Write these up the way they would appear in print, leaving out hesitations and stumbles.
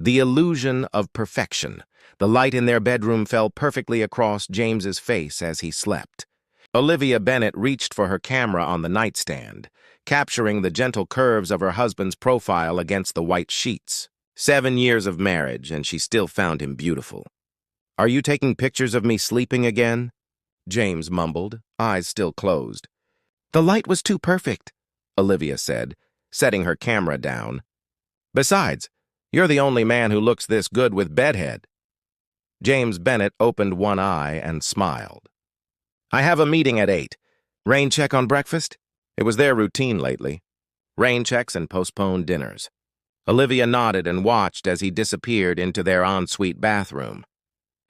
The illusion of perfection. The light in their bedroom fell perfectly across James's face as he slept. Olivia Bennet reached for her camera on the nightstand, capturing the gentle curves of her husband's profile against the white sheets. 7 years of marriage, and she still found him beautiful. "Are you taking pictures of me sleeping again?" James mumbled, eyes still closed. "The light was too perfect," Olivia said, setting her camera down. "Besides, you're the only man who looks this good with bedhead." James Bennet opened one eye and smiled. "I have a meeting at 8. Rain check on breakfast?" It was their routine lately. Rain checks and postponed dinners. Olivia nodded and watched as he disappeared into their ensuite bathroom.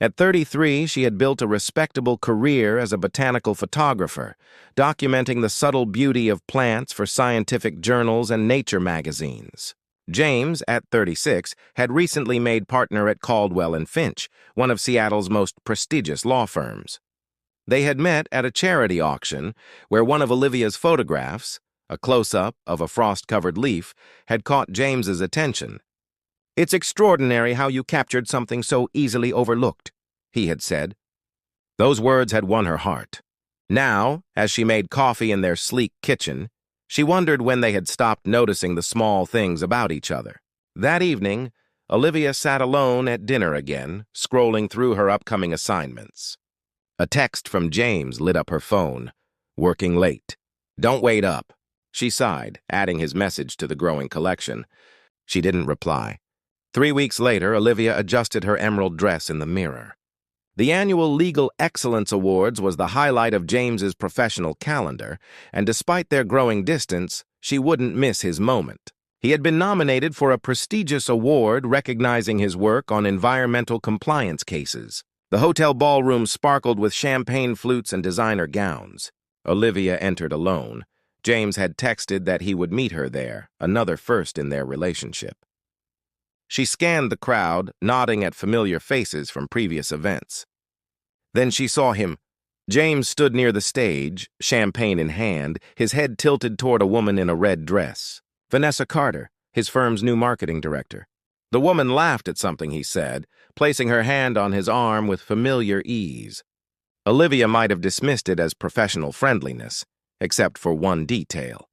At 33, she had built a respectable career as a botanical photographer, documenting the subtle beauty of plants for scientific journals and nature magazines. James, at 36, had recently made partner at Caldwell and Finch, one of Seattle's most prestigious law firms. They had met at a charity auction where one of Olivia's photographs, a close-up of a frost-covered leaf, had caught James's attention. "It's extraordinary how you captured something so easily overlooked," he had said. Those words had won her heart. Now, as she made coffee in their sleek kitchen, she wondered when they had stopped noticing the small things about each other. That evening, Olivia sat alone at dinner again, scrolling through her upcoming assignments. A text from James lit up her phone. "Working late. Don't wait up," she sighed, adding his message to the growing collection. She didn't reply. 3 weeks later, Olivia adjusted her emerald dress in the mirror. The annual Legal Excellence Awards was the highlight of James's professional calendar, and despite their growing distance, she wouldn't miss his moment. He had been nominated for a prestigious award recognizing his work on environmental compliance cases. The hotel ballroom sparkled with champagne flutes and designer gowns. Olivia entered alone. James had texted that he would meet her there, another first in their relationship. She scanned the crowd, nodding at familiar faces from previous events. Then she saw him. James stood near the stage, champagne in hand, his head tilted toward a woman in a red dress. Vanessa Carter, his firm's new marketing director. The woman laughed at something he said, placing her hand on his arm with familiar ease. Olivia might have dismissed it as professional friendliness, except for one detail.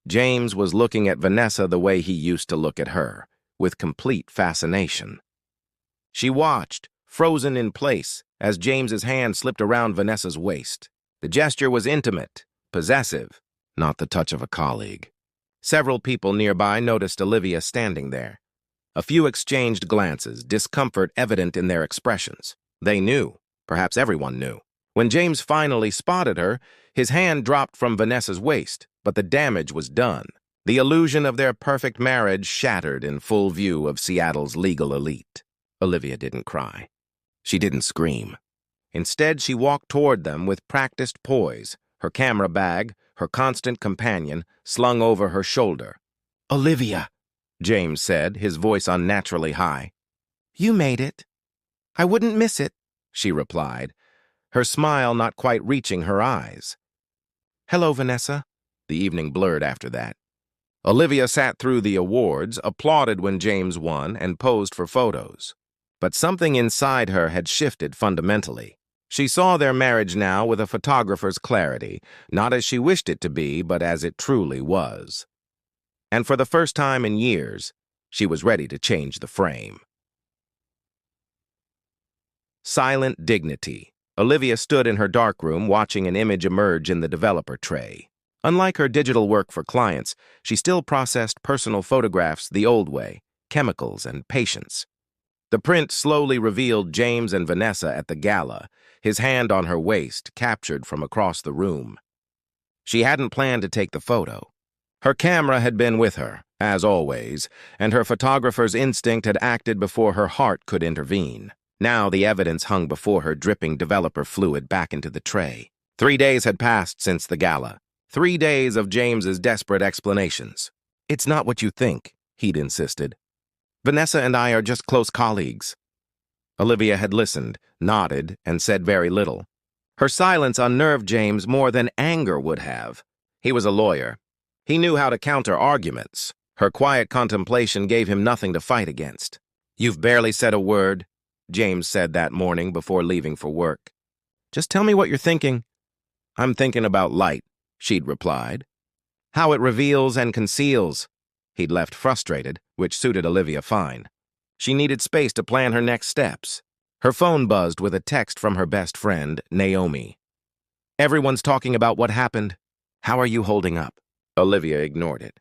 James was looking at Vanessa the way he used to look at her, with complete fascination. She watched, frozen in place, as James's hand slipped around Vanessa's waist. The gesture was intimate, possessive, not the touch of a colleague. Several people nearby noticed Olivia standing there. A few exchanged glances, discomfort evident in their expressions. They knew, perhaps everyone knew. When James finally spotted her, his hand dropped from Vanessa's waist, but the damage was done. The illusion of their perfect marriage shattered in full view of Seattle's legal elite. Olivia didn't cry. She didn't scream. Instead, she walked toward them with practiced poise, her camera bag, her constant companion, slung over her shoulder. "Olivia," James said, his voice unnaturally high. "You made it." "I wouldn't miss it," she replied, her smile not quite reaching her eyes. "Hello, Vanessa." The evening blurred after that. Olivia sat through the awards, applauded when James won, and posed for photos. But something inside her had shifted fundamentally. She saw their marriage now with a photographer's clarity, not as she wished it to be, but as it truly was. And for the first time in years, she was ready to change the frame. Silent dignity. Olivia stood in her darkroom watching an image emerge in the developer tray. Unlike her digital work for clients, she still processed personal photographs the old way, chemicals and patience. The print slowly revealed James and Vanessa at the gala, his hand on her waist, captured from across the room. She hadn't planned to take the photo. Her camera had been with her, as always, and her photographer's instinct had acted before her heart could intervene. Now the evidence hung before her, dripping developer fluid back into the tray. 3 days had passed since the gala. 3 days of James's desperate explanations. "It's not what you think," he'd insisted. "Vanessa and I are just close colleagues." Olivia had listened, nodded, and said very little. Her silence unnerved James more than anger would have. He was a lawyer. He knew how to counter arguments. Her quiet contemplation gave him nothing to fight against. You've barely said a word, James said that morning before leaving for work. Just tell me what you're thinking. I'm thinking about light, she'd replied. How it reveals and conceals. He'd left frustrated, which suited Olivia fine. She needed space to plan her next steps. Her phone buzzed with a text from her best friend, Naomi. Everyone's talking about what happened. How are you holding up? Olivia ignored it.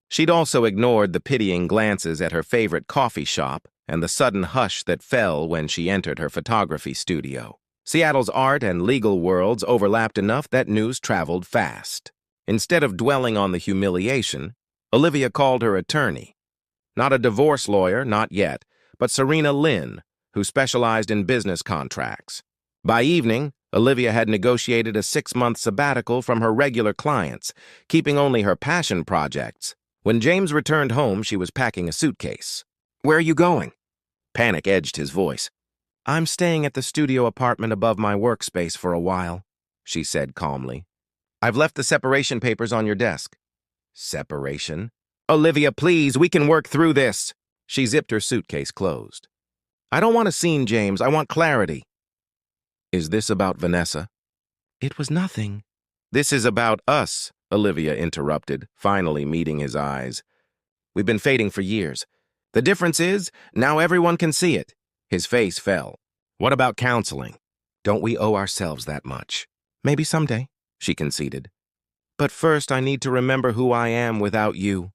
She'd also ignored the pitying glances at her favorite coffee shop and the sudden hush that fell when she entered her photography studio. Seattle's art and legal worlds overlapped enough that news traveled fast. Instead of dwelling on the humiliation, Olivia called her attorney. Not a divorce lawyer, not yet, but Serena Lynn, who specialized in business contracts. By evening, Olivia had negotiated a 6-month sabbatical from her regular clients, keeping only her passion projects. When James returned home, she was packing a suitcase. Where are you going? Panic edged his voice. I'm staying at the studio apartment above my workspace for a while, she said calmly. I've left the separation papers on your desk. Separation? Olivia, please, we can work through this. She zipped her suitcase closed. I don't want a scene, James. I want clarity. Is this about Vanessa? It was nothing. This is about us, Olivia interrupted, finally meeting his eyes. We've been fading for years. The difference is, now everyone can see it. His face fell. What about counseling? Don't we owe ourselves that much? Maybe someday, she conceded. But first I need to remember who I am without you.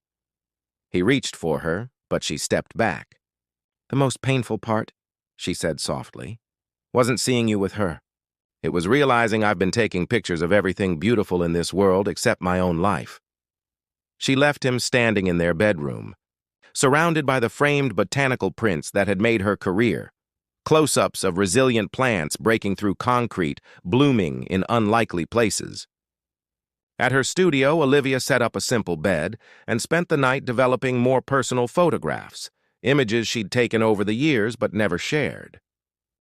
He reached for her, but she stepped back. The most painful part, she said softly, wasn't seeing you with her. It was realizing I've been taking pictures of everything beautiful in this world except my own life. She left him standing in their bedroom, surrounded by the framed botanical prints that had made her career, close-ups of resilient plants breaking through concrete, blooming in unlikely places. At her studio, Olivia set up a simple bed and spent the night developing more personal photographs, images she'd taken over the years but never shared.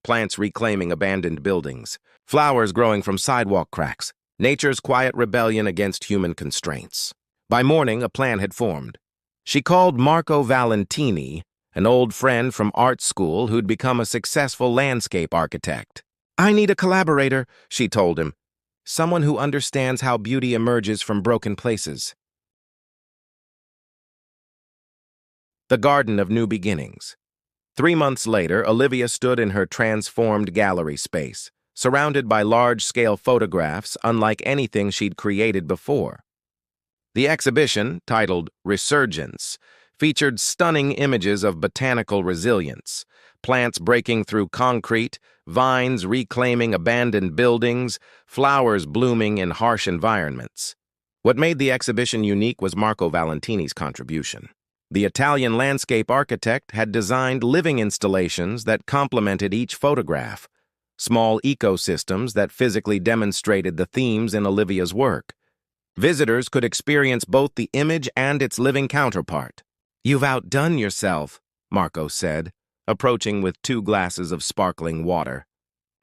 Plants reclaiming abandoned buildings, flowers growing from sidewalk cracks, nature's quiet rebellion against human constraints. By morning, a plan had formed. She called Marco Valentini, an old friend from art school who'd become a successful landscape architect. I need a collaborator, she told him. Someone who understands how beauty emerges from broken places. The Garden of New Beginnings. 3 months later, Olivia stood in her transformed gallery space, surrounded by large-scale photographs unlike anything she'd created before. The exhibition, titled Resurgence, featured stunning images of botanical resilience, plants breaking through concrete, vines reclaiming abandoned buildings, flowers blooming in harsh environments. What made the exhibition unique was Marco Valentini's contribution. The Italian landscape architect had designed living installations that complemented each photograph, small ecosystems that physically demonstrated the themes in Olivia's work. Visitors could experience both the image and its living counterpart. You've outdone yourself, Marco said, approaching with 2 glasses of sparkling water.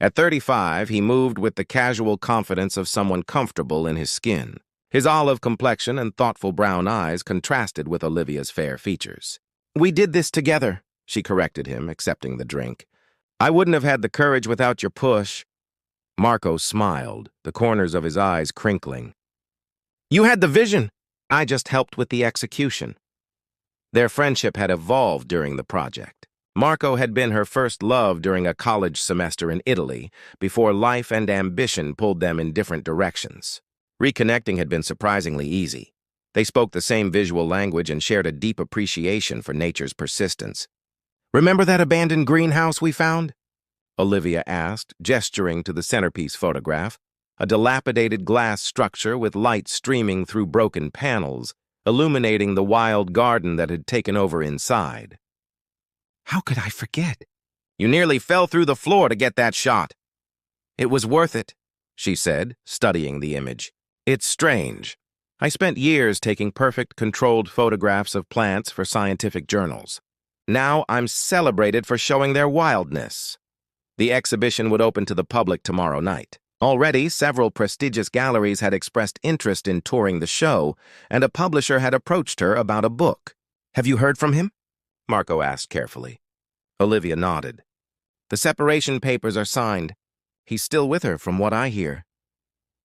At 35, he moved with the casual confidence of someone comfortable in his skin. His olive complexion and thoughtful brown eyes contrasted with Olivia's fair features. We did this together, she corrected him, accepting the drink. I wouldn't have had the courage without your push. Marco smiled, the corners of his eyes crinkling. You had the vision. I just helped with the execution. Their friendship had evolved during the project. Marco had been her first love during a college semester in Italy, before life and ambition pulled them in different directions. Reconnecting had been surprisingly easy. They spoke the same visual language and shared a deep appreciation for nature's persistence. Remember that abandoned greenhouse we found? Olivia asked, gesturing to the centerpiece photograph, a dilapidated glass structure with light streaming through broken panels, illuminating the wild garden that had taken over inside. How could I forget? You nearly fell through the floor to get that shot. It was worth it, she said, studying the image. It's strange. I spent years taking perfect, controlled photographs of plants for scientific journals. Now I'm celebrated for showing their wildness. The exhibition would open to the public tomorrow night. Already, several prestigious galleries had expressed interest in touring the show, and a publisher had approached her about a book. Have you heard from him? Marco asked carefully. Olivia nodded. The separation papers are signed. He's still with her, from what I hear.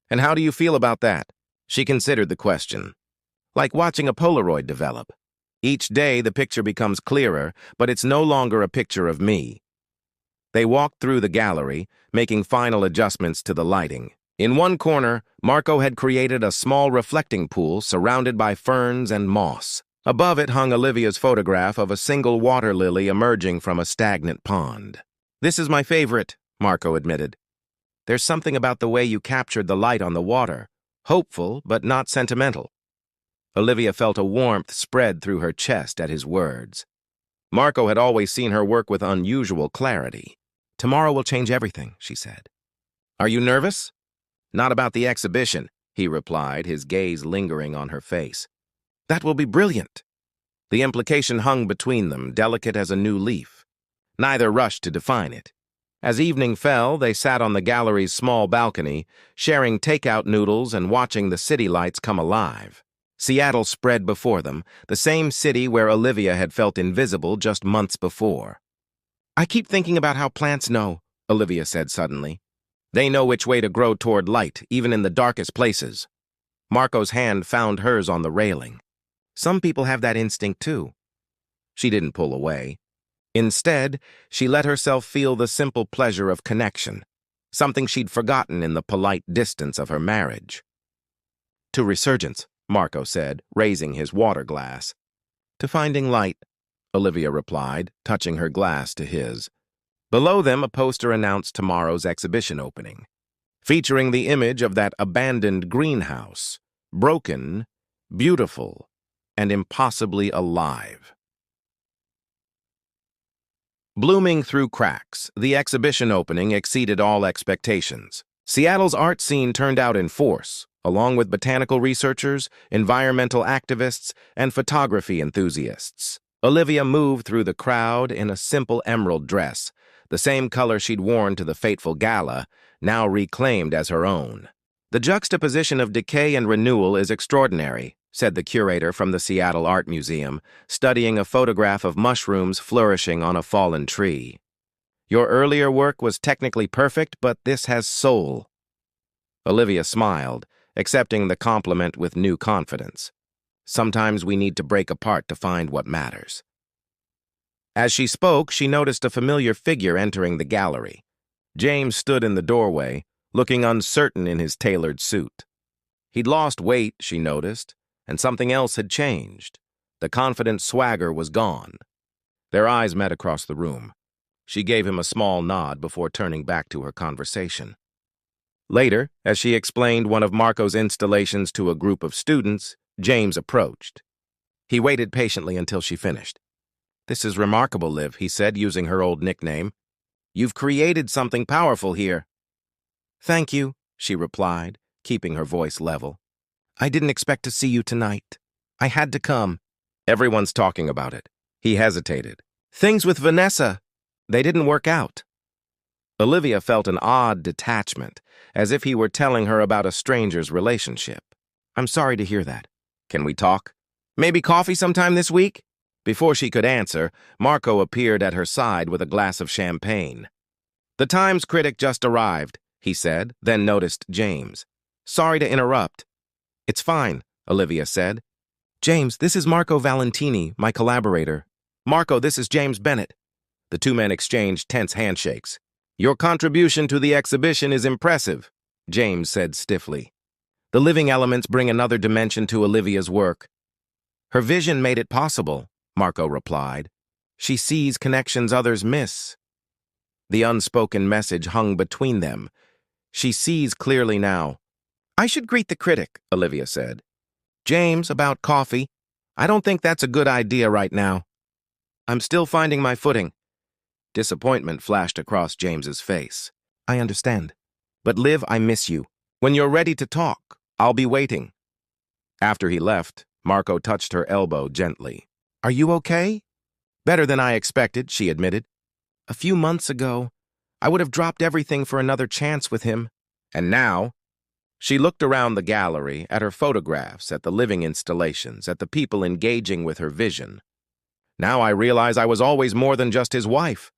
And how do you feel about that? She considered the question. Like watching a Polaroid develop. Each day the picture becomes clearer, but it's no longer a picture of me. They walked through the gallery, making final adjustments to the lighting. In one corner, Marco had created a small reflecting pool surrounded by ferns and moss. Above it hung Olivia's photograph of a single water lily emerging from a stagnant pond. "This is my favorite," Marco admitted. "There's something about the way you captured the light on the water. Hopeful, but not sentimental." Olivia felt a warmth spread through her chest at his words. Marco had always seen her work with unusual clarity. "Tomorrow will change everything," she said. "Are you nervous?" "Not about the exhibition," he replied, his gaze lingering on her face. "That will be brilliant." The implication hung between them, delicate as a new leaf. Neither rushed to define it. As evening fell, they sat on the gallery's small balcony, sharing takeout noodles and watching the city lights come alive. Seattle spread before them, the same city where Olivia had felt invisible just months before. "I keep thinking about how plants know," Olivia said suddenly. "They know which way to grow toward light, even in the darkest places." Marco's hand found hers on the railing. "Some people have that instinct too." She didn't pull away. Instead, she let herself feel the simple pleasure of connection, something she'd forgotten in the polite distance of her marriage. "To resurgence," Marco said, raising his water glass. "To finding light," Olivia replied, touching her glass to his. Below them, a poster announced tomorrow's exhibition opening, featuring the image of that abandoned greenhouse, broken, beautiful, and impossibly alive. Blooming through cracks, the exhibition opening exceeded all expectations. Seattle's art scene turned out in force, along with botanical researchers, environmental activists, and photography enthusiasts. Olivia moved through the crowd in a simple emerald dress, the same color she'd worn to the fateful gala, now reclaimed as her own. "The juxtaposition of decay and renewal is extraordinary," said the curator from the Seattle Art Museum, studying a photograph of mushrooms flourishing on a fallen tree. "Your earlier work was technically perfect, but this has soul." Olivia smiled, accepting the compliment with new confidence. Sometimes we need to break apart to find what matters. As she spoke, she noticed a familiar figure entering the gallery. James stood in the doorway, looking uncertain in his tailored suit. He'd lost weight, she noticed, and something else had changed. The confident swagger was gone. Their eyes met across the room. She gave him a small nod before turning back to her conversation. Later, as she explained one of Marco's installations to a group of students, James approached. He waited patiently until she finished. "This is remarkable, Liv," he said, using her old nickname. "You've created something powerful here." "Thank you," she replied, keeping her voice level. "I didn't expect to see you tonight. I had to come." "Everyone's talking about it." He hesitated. "Things with Vanessa. They didn't work out." Olivia felt an odd detachment, as if he were telling her about a stranger's relationship. "I'm sorry to hear that. Can we talk? Maybe coffee sometime this week?" Before she could answer, Marco appeared at her side with a glass of champagne. "The Times critic just arrived," he said, then noticed James. "Sorry to interrupt." "It's fine," Olivia said. "James, this is Marco Valentini, my collaborator." "Marco, this is James Bennett." The two men exchanged tense handshakes. "Your contribution to the exhibition is impressive," James said stiffly. "The living elements bring another dimension to Olivia's work." "Her vision made it possible," Marco replied. "She sees connections others miss." The unspoken message hung between them. "She sees clearly now." "I should greet the critic," Olivia said. "James, about coffee. I don't think that's a good idea right now. I'm still finding my footing." Disappointment flashed across James's face. "I understand. But Liv, I miss you. When you're ready to talk, I'll be waiting." After he left, Marco touched her elbow gently. "Are you okay?" "Better than I expected," she admitted. "A few months ago, I would have dropped everything for another chance with him. And now?" She looked around the gallery, at her photographs, at the living installations, at the people engaging with her vision. Now I realize I was always more than just his wife.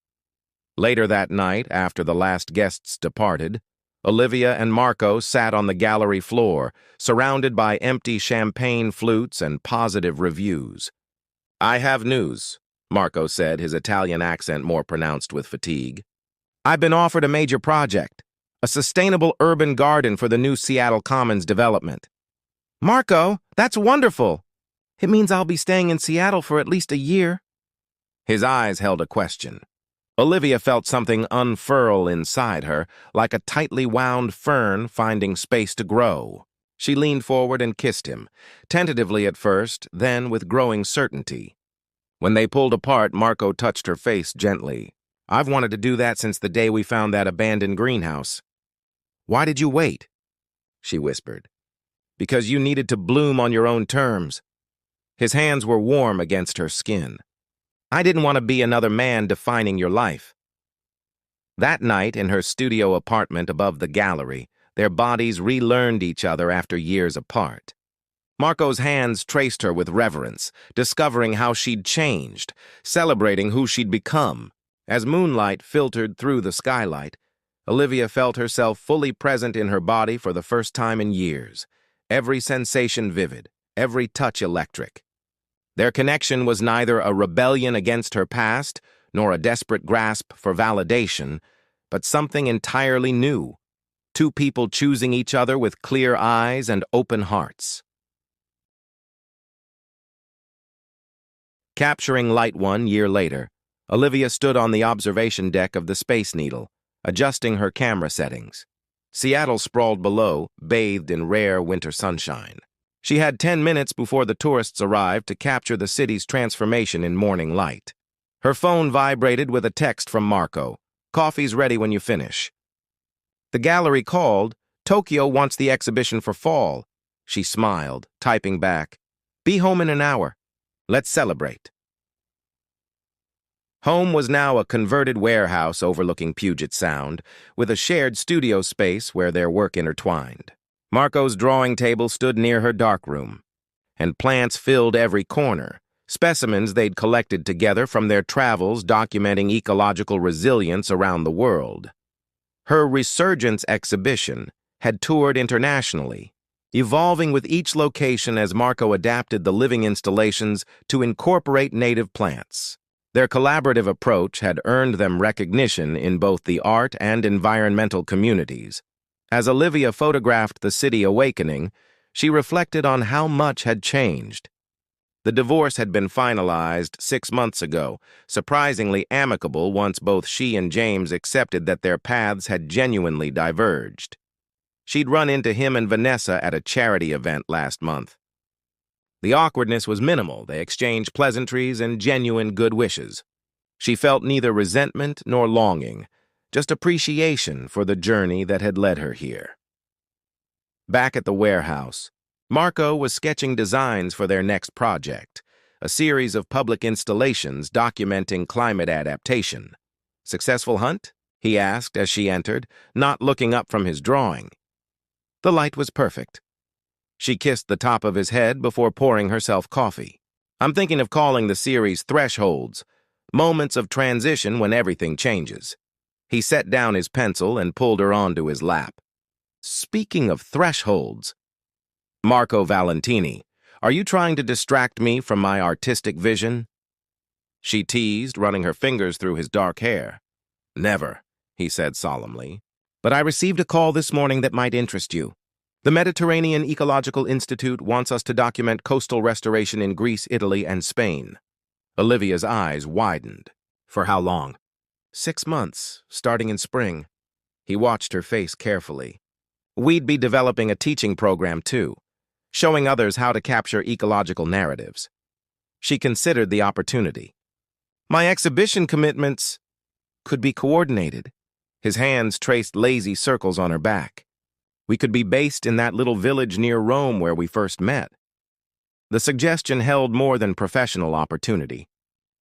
Later that night, after the last guests departed, Olivia and Marco sat on the gallery floor, surrounded by empty champagne flutes and positive reviews. "I have news," Marco said, his Italian accent more pronounced with fatigue. "I've been offered a major project, a sustainable urban garden for the new Seattle Commons development." "Marco, that's wonderful! It means I'll be staying in Seattle for at least a year." His eyes held a question. Olivia felt something unfurl inside her, like a tightly wound fern finding space to grow. She leaned forward and kissed him, tentatively at first, then with growing certainty. When they pulled apart, Marco touched her face gently. "I've wanted to do that since the day we found that abandoned greenhouse." "Why did you wait?" she whispered. "Because you needed to bloom on your own terms." His hands were warm against her skin. "I didn't want to be another man defining your life." That night, in her studio apartment above the gallery, their bodies relearned each other after years apart. Marco's hands traced her with reverence, discovering how she'd changed, celebrating who she'd become. As moonlight filtered through the skylight, Olivia felt herself fully present in her body for the first time in years, every sensation vivid, every touch electric. Their connection was neither a rebellion against her past nor a desperate grasp for validation, but something entirely new, two people choosing each other with clear eyes and open hearts. Capturing Light 1 year later, Olivia stood on the observation deck of the Space Needle, adjusting her camera settings. Seattle sprawled below, bathed in rare winter sunshine. She had 10 minutes before the tourists arrived to capture the city's transformation in morning light. Her phone vibrated with a text from Marco. "Coffee's ready when you finish." The gallery called. "Tokyo wants the exhibition for fall." She smiled, typing back. "Be home in an hour. Let's celebrate." Home was now a converted warehouse overlooking Puget Sound, with a shared studio space where their work intertwined. Marco's drawing table stood near her darkroom, and plants filled every corner, specimens they'd collected together from their travels documenting ecological resilience around the world. Her Resurgence exhibition had toured internationally, evolving with each location as Marco adapted the living installations to incorporate native plants. Their collaborative approach had earned them recognition in both the art and environmental communities. As Olivia photographed the city awakening, she reflected on how much had changed. The divorce had been finalized 6 months ago, surprisingly amicable once both she and James accepted that their paths had genuinely diverged. She'd run into him and Vanessa at a charity event last month. The awkwardness was minimal. They exchanged pleasantries and genuine good wishes. She felt neither resentment nor longing, just appreciation for the journey that had led her here. Back at the warehouse, Marco was sketching designs for their next project, a series of public installations documenting climate adaptation. "Successful hunt?" he asked as she entered, not looking up from his drawing. The light was perfect. She kissed the top of his head before pouring herself coffee. "I'm thinking of calling the series Thresholds, moments of transition when everything changes." He set down his pencil and pulled her onto his lap. "Speaking of thresholds, Marco Valentini, are you trying to distract me from my artistic vision?" She teased, running her fingers through his dark hair. "Never," he said solemnly. "But I received a call this morning that might interest you. The Mediterranean Ecological Institute wants us to document coastal restoration in Greece, Italy, and Spain." Olivia's eyes widened. "For how long?" 6 months, starting in spring." He watched her face carefully. "We'd be developing a teaching program, too, showing others how to capture ecological narratives." She considered the opportunity. "My exhibition commitments could be coordinated." His hands traced lazy circles on her back. "We could be based in that little village near Rome where we first met." The suggestion held more than professional opportunity.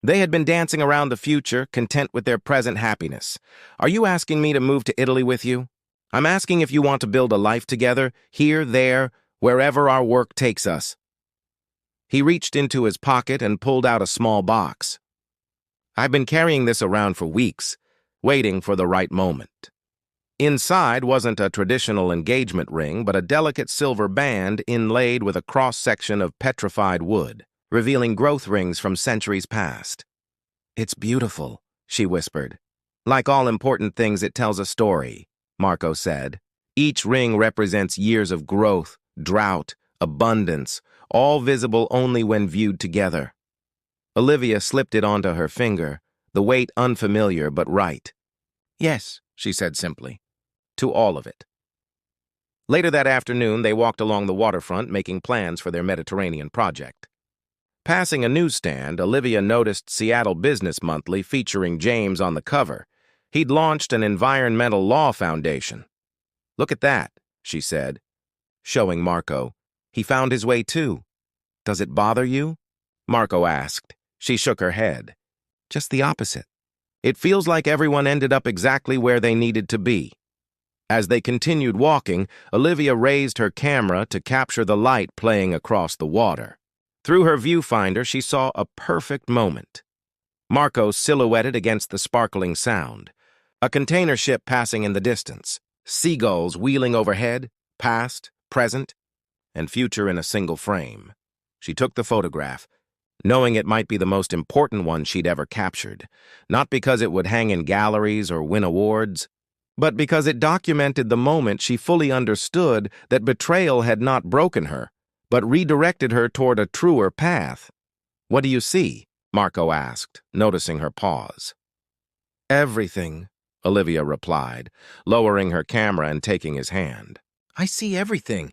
They had been dancing around the future, content with their present happiness. "Are you asking me to move to Italy with you? I'm asking if you want to build a life together, here, there, wherever our work takes us." He reached into his pocket and pulled out a small box. "I've been carrying this around for weeks, waiting for the right moment." Inside wasn't a traditional engagement ring, but a delicate silver band inlaid with a cross-section of petrified wood, revealing growth rings from centuries past. "It's beautiful," she whispered. "Like all important things, it tells a story," Marco said. "Each ring represents years of growth, drought, abundance, all visible only when viewed together." Olivia slipped it onto her finger, the weight unfamiliar but right. "Yes," she said simply, "to all of it." Later that afternoon, they walked along the waterfront making plans for their Mediterranean project. Passing a newsstand, Olivia noticed Seattle Business Monthly featuring James on the cover. He'd launched an environmental law foundation. "Look at that," she said, showing Marco. "He found his way too." "Does it bother you?" Marco asked. She shook her head. "Just the opposite. It feels like everyone ended up exactly where they needed to be." As they continued walking, Olivia raised her camera to capture the light playing across the water. Through her viewfinder, she saw a perfect moment. Marco silhouetted against the sparkling sound. A container ship passing in the distance. Seagulls wheeling overhead, past, present, and future in a single frame. She took the photograph, knowing it might be the most important one she'd ever captured, not because it would hang in galleries or win awards, but because it documented the moment she fully understood that betrayal had not broken her, but redirected her toward a truer path. "What do you see?" Marco asked, noticing her pause. "Everything," Olivia replied, lowering her camera and taking his hand. "I see everything,"